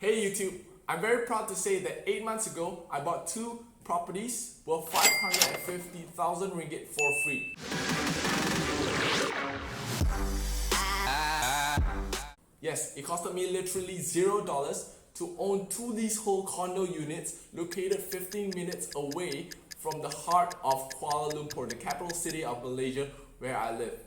Hey YouTube, I'm very proud to say that 8 months ago, I bought 2 properties worth 550,000 ringgit for free. Yes, it costed me literally $0 to own 2 leasehold condo units located 15 minutes away from the heart of Kuala Lumpur, the capital city of Malaysia where I live.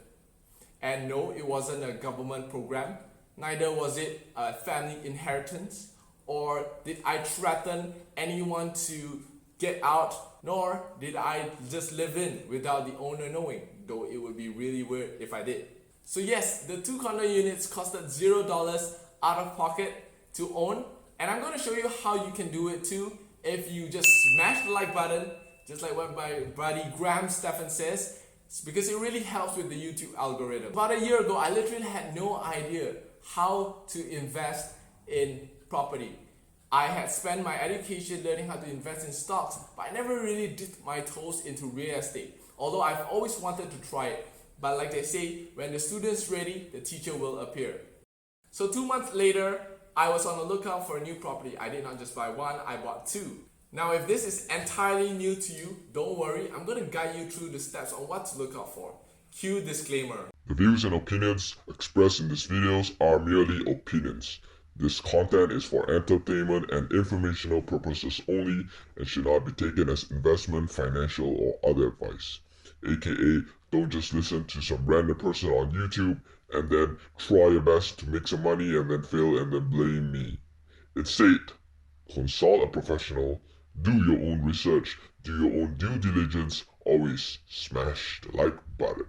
And no, it wasn't a government program, neither was it a family inheritance, or did I threaten anyone to get out, nor did I just live in without the owner knowing, though it would be really weird if I did. So yes, the 2 condo units costed $0 out of pocket to own, and I'm going to show you how you can do it too if you just smash the like button, just like what my buddy Graham Stephan says, because it really helps with the YouTube algorithm. About a year ago, I literally had no idea how to invest in property. I had spent my education learning how to invest in stocks, but I never really dipped my toes into real estate, although I've always wanted to try it. But like they say, when the student's ready, the teacher will appear. So 2 months later, I was on the lookout for a new property. I did not just buy 1, I bought 2. Now if this is entirely new to you, don't worry, I'm going to guide you through the steps on what to look out for. Cue disclaimer. The views and opinions expressed in these videos are merely opinions. This content is for entertainment and informational purposes only and should not be taken as investment, financial, or other advice. AKA, don't just listen to some random person on YouTube and then try your best to make some money and then fail and then blame me. It's said, consult a professional, do your own research, do your own due diligence, always smash the like button.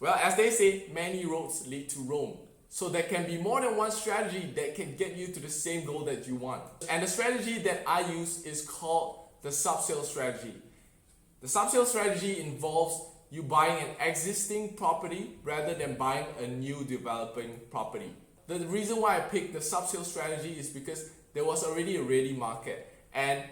Well, as they say, many roads lead to Rome. So there can be more than one strategy that can get you to the same goal that you want. And the strategy that I use is called the subsale strategy. The subsale strategy involves you buying an existing property rather than buying a new developing property. The reason why I picked the subsale strategy is because there was already a ready market, and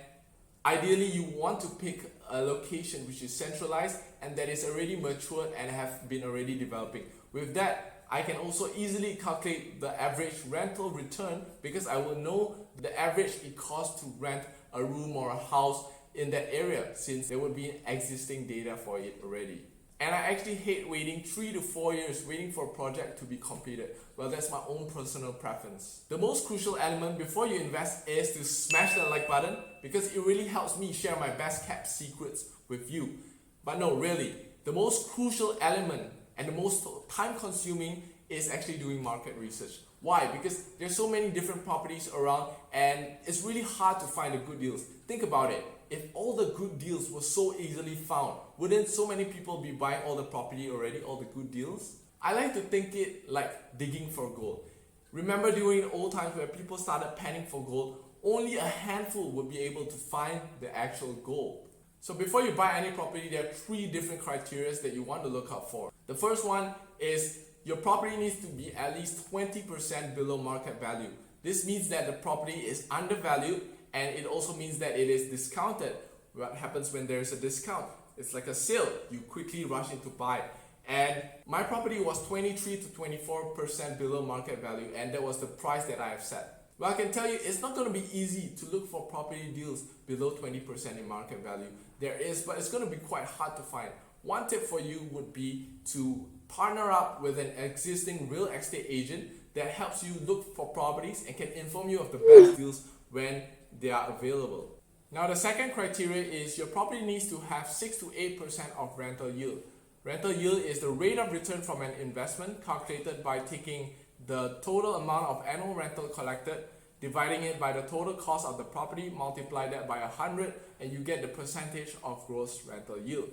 ideally you want to pick a location which is centralized and that is already matured and have been already developing. With that, I can also easily calculate the average rental return because I will know the average it costs to rent a room or a house in that area, since there would be existing data for it already. And I actually hate waiting 3 to 4 years waiting for a project to be completed. Well, that's my own personal preference. The most crucial element before you invest is to smash that like button, because it really helps me share my best kept secrets with you. But no, really, the most crucial element and the most time consuming is actually doing market research. Why? Because there's so many different properties around and it's really hard to find the good deals. Think about it. If all the good deals were so easily found, wouldn't so many people be buying all the property already, all the good deals? I like to think it like digging for gold. Remember during the old times where people started panning for gold, only a handful would be able to find the actual gold. So before you buy any property, there are 3 different criteria that you want to look out for. The first one is your property needs to be at least 20% below market value. This means that the property is undervalued, and it also means that it is discounted. What happens when there is a discount? It's like a sale. You quickly rush in to buy. And my property was 23 to 24% below market value, and that was the price that I have set. Well, I can tell you, it's not going to be easy to look for property deals below 20% in market value. There is, but it's going to be quite hard to find. One tip for you would be to partner up with an existing real estate agent that helps you look for properties and can inform you of the best deals when they are available. Now, the second criteria is your property needs to have 6 to 8% of rental yield. Rental yield is the rate of return from an investment calculated by taking the total amount of annual rental collected, dividing it by the total cost of the property, multiply that by 100, and you get the percentage of gross rental yield.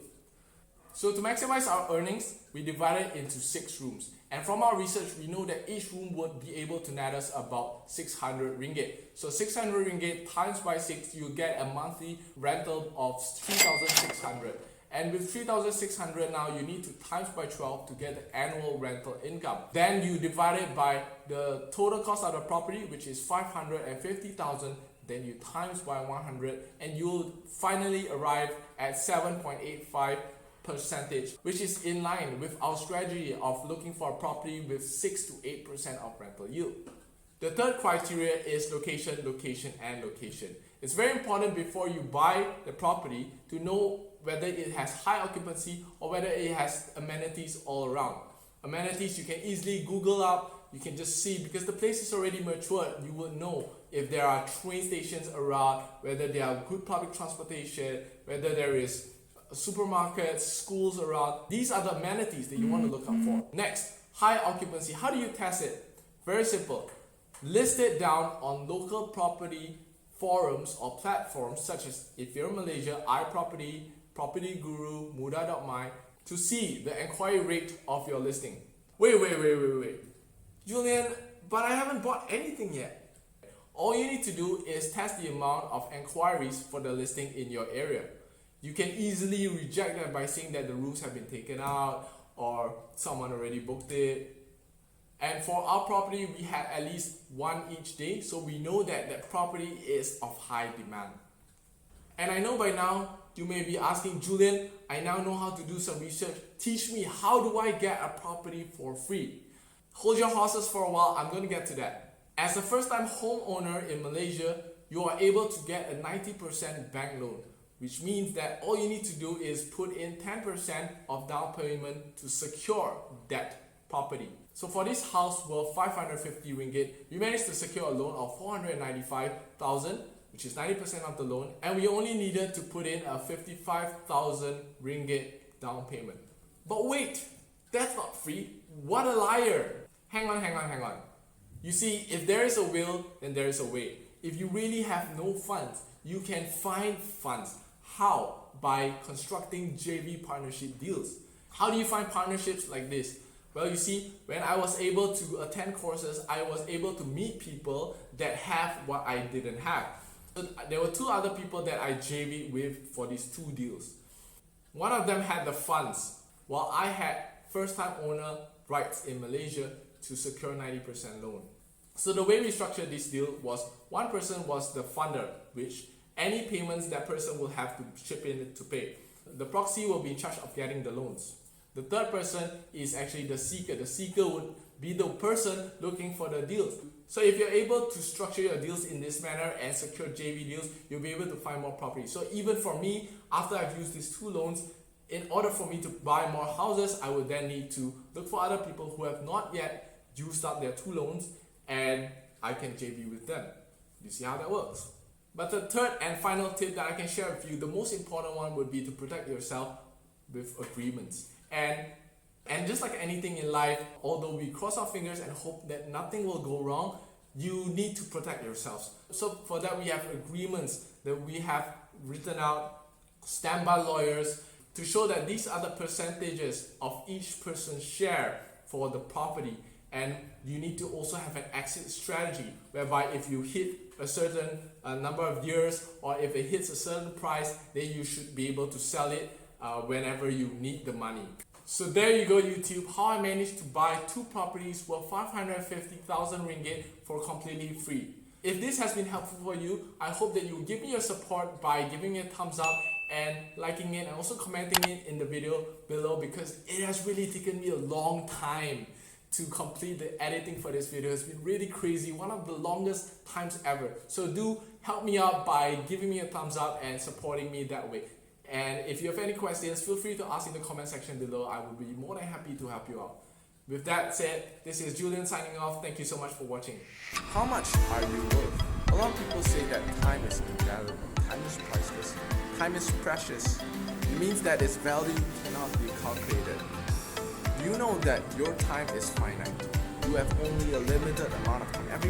So to maximize our earnings, we divide it into 6 rooms. And from our research, we know that each room would be able to net us about 600 ringgit. So 600 ringgit times by 6, you get a monthly rental of 3,600. And with 3,600 now, you need to times by 12 to get the annual rental income. Then you divide it by the total cost of the property, which is 550,000. Then you times by 100, and you'll finally arrive at 7.85%, which is in line with our strategy of looking for a property with 6 to 8% of rental yield. The third criteria is location, location, and location. It's very important before you buy the property to know whether it has high occupancy or whether it has amenities all around. Amenities you can easily Google up, you can just see because the place is already matured. You will know if there are train stations around, whether there are good public transportation, whether there is supermarkets, schools around. These are the amenities that you want to look out for. Next, high occupancy. How do you test it? Very simple. List it down on local property forums or platforms such as, if you're in Malaysia, iProperty, Property Guru, Muda.my, to see the inquiry rate of your listing. Wait. Julian, but I haven't bought anything yet. All you need to do is test the amount of inquiries for the listing in your area. You can easily reject that by saying that the rooms have been taken out or someone already booked it. And for our property, we had at least one each day, so we know that that property is of high demand. And I know by now, you may be asking, Julian, I now know how to do some research. Teach me, how do I get a property for free? Hold your horses for a while, I'm going to get to that. As a first-time homeowner in Malaysia, you are able to get a 90% bank loan, which means that all you need to do is put in 10% of down payment to secure that property. So for this house worth 550 ringgit, we managed to secure a loan of 495,000, which is 90% of the loan, and we only needed to put in a 55,000 ringgit down payment. But wait, that's not free. What a liar. Hang on. You see, if there is a will, then there is a way. If you really have no funds, you can find funds. How? By constructing JV partnership deals. How do you find partnerships like this? Well, you see, when I was able to attend courses, I was able to meet people that have what I didn't have. So there were two other people that I JV'd with for these two deals. One of them had the funds, while I had first-time owner rights in Malaysia to secure 90% loan. So the way we structured this deal was one person was the funder, which any payments that person will have to chip in to pay. The proxy will be in charge of getting the loans. The third person is actually the seeker. The seeker would be the person looking for the deals. So if you're able to structure your deals in this manner and secure JV deals, you'll be able to find more property. So even for me, after I've used these two loans, in order for me to buy more houses, I would then need to look for other people who have not yet used up their two loans, and I can JV with them. You see how that works? But the third and final tip that I can share with you, the most important one would be to protect yourself with agreements. And just like anything in life, although we cross our fingers and hope that nothing will go wrong, you need to protect yourselves. So for that, we have agreements that we have written out, standby lawyers, to show that these are the percentages of each person's share for the property. And you need to also have an exit strategy, whereby if you hit a certain number of years, or if it hits a certain price, then you should be able to sell it whenever you need the money. So there you go, YouTube, how I managed to buy two properties worth 550,000 ringgit for completely free. If this has been helpful for you, I hope that you will give me your support by giving me a thumbs up and liking it and also commenting it in the video below, because it has really taken me a long time to complete the editing for this video. It's been really crazy, one of the longest times ever. So do help me out by giving me a thumbs up and supporting me that way. And if you have any questions, feel free to ask in the comment section below. I will be more than happy to help you out. With that said, this is Julian signing off. Thank you so much for watching. How much are you worth? A lot of people say that time is invaluable, time is priceless, time is precious. It means that its value cannot be calculated. You know that your time is finite. You have only a limited amount of time. Every